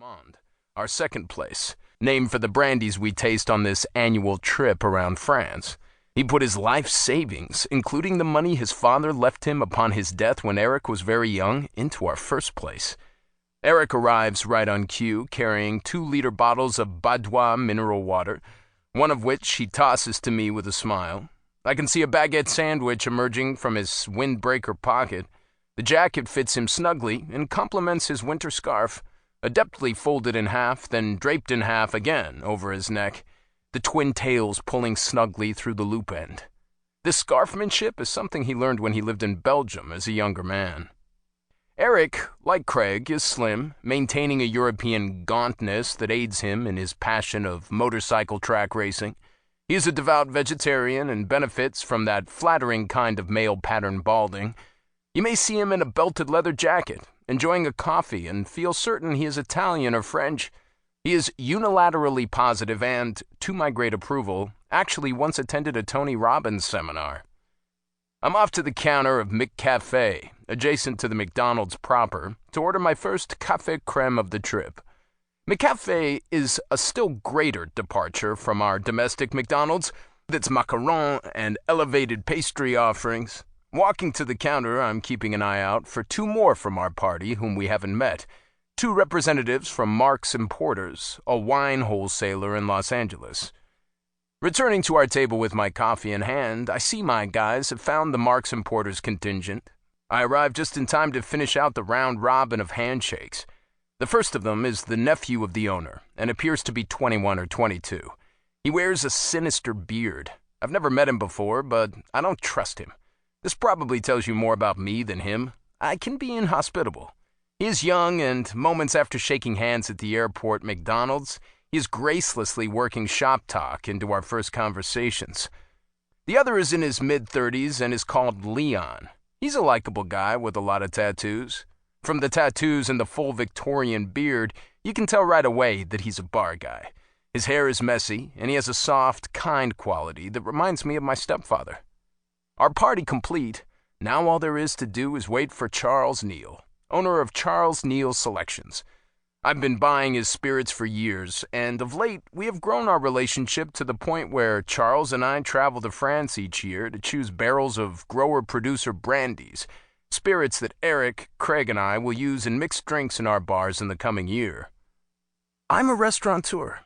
Normand, our second place, named for the brandies we taste on this annual trip around France. He put his life savings, including the money his father left him upon his death when Eric was very young, into our first place. Eric arrives right on cue, carrying 2-liter bottles of Badois mineral water, one of which he tosses to me with a smile. I can see a baguette sandwich emerging from his windbreaker pocket. The jacket fits him snugly and complements his winter scarf, adeptly folded in half, then draped in half again over his neck, the twin tails pulling snugly through the loop end. This scarfmanship is something he learned when he lived in Belgium as a younger man. Eric, like Craig, is slim, maintaining a European gauntness that aids him in his passion of motorcycle track racing. He is a devout vegetarian and benefits from that flattering kind of male pattern balding. You may see him in a belted leather jacket, enjoying a coffee, and feel certain he is Italian or French. He is unilaterally positive and, to my great approval, actually once attended a Tony Robbins seminar. I'm off to the counter of McCafe, adjacent to the McDonald's proper, to order my first café crème of the trip. McCafe is a still greater departure from our domestic McDonald's, with its macaron and elevated pastry offerings. Walking to the counter, I'm keeping an eye out for 2 more from our party whom we haven't met, 2 representatives from Mark's Importers, a wine wholesaler in Los Angeles. Returning to our table with my coffee in hand, I see my guys have found the Mark's Importers contingent. I arrive just in time to finish out the round robin of handshakes. The first of them is the nephew of the owner, and appears to be 21 or 22. He wears a sinister beard. I've never met him before, but I don't trust him. This probably tells you more about me than him. I can be inhospitable. He is young, and moments after shaking hands at the airport McDonald's, he is gracelessly working shop talk into our first conversations. The other is in his mid-30s and is called Leon. He's a likable guy with a lot of tattoos. From the tattoos and the full Victorian beard, you can tell right away that he's a bar guy. His hair is messy, and he has a soft, kind quality that reminds me of my stepfather. Our party complete, now all there is to do is wait for Charles Neal, owner of Charles Neal Selections. I've been buying his spirits for years, and of late we have grown our relationship to the point where Charles and I travel to France each year to choose barrels of grower-producer brandies, spirits that Eric, Craig, and I will use in mixed drinks in our bars in the coming year. I'm a restaurateur.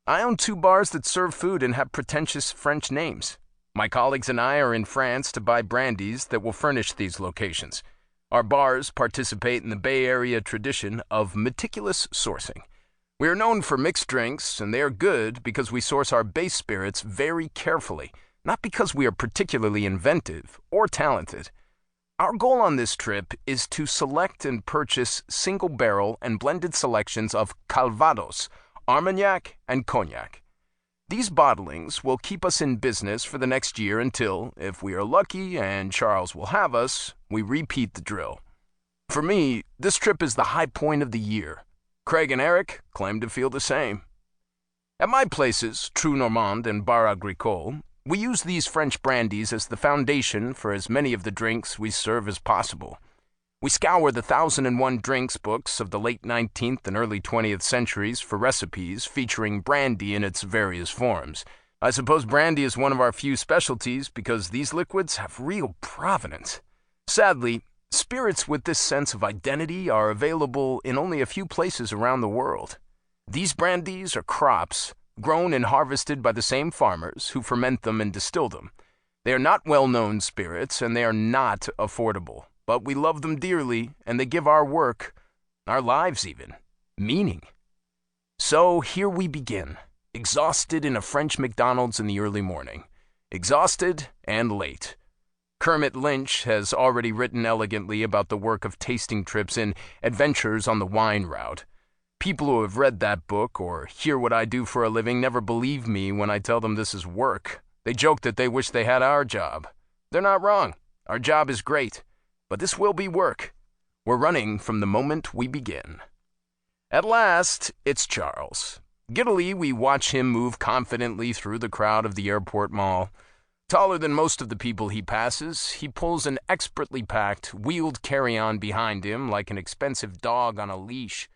I own 2 bars that serve food and have pretentious French names. My colleagues and I are in France to buy brandies that will furnish these locations. Our bars participate in the Bay Area tradition of meticulous sourcing. We are known for mixed drinks, and they are good because we source our base spirits very carefully, not because we are particularly inventive or talented. Our goal on this trip is to select and purchase single-barrel and blended selections of calvados, Armagnac, and Cognac. These bottlings will keep us in business for the next year until, if we are lucky and Charles will have us, we repeat the drill. For me, this trip is the high point of the year. Craig and Eric claim to feel the same. At my places, True Normand and Bar Agricole, we use these French brandies as the foundation for as many of the drinks we serve as possible. We scour the 1001 drinks books of the late 19th and early 20th centuries for recipes featuring brandy in its various forms. I suppose brandy is one of our few specialties because these liquids have real provenance. Sadly, spirits with this sense of identity are available in only a few places around the world. These brandies are crops, grown and harvested by the same farmers who ferment them and distill them. They are not well-known spirits, and they are not affordable. But we love them dearly, and they give our work, our lives even, meaning. So here we begin, exhausted in a French McDonald's in the early morning. Exhausted and late. Kermit Lynch has already written elegantly about the work of tasting trips in Adventures on the Wine Route. People who have read that book or hear what I do for a living never believe me when I tell them this is work. They joke that they wish they had our job. They're not wrong. Our job is great. But this will be work. We're running from the moment we begin. At last, it's Charles. Giddily, we watch him move confidently through the crowd of the airport mall. Taller than most of the people he passes, he pulls an expertly packed, wheeled carry-on behind him like an expensive dog on a leash.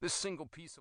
This single piece of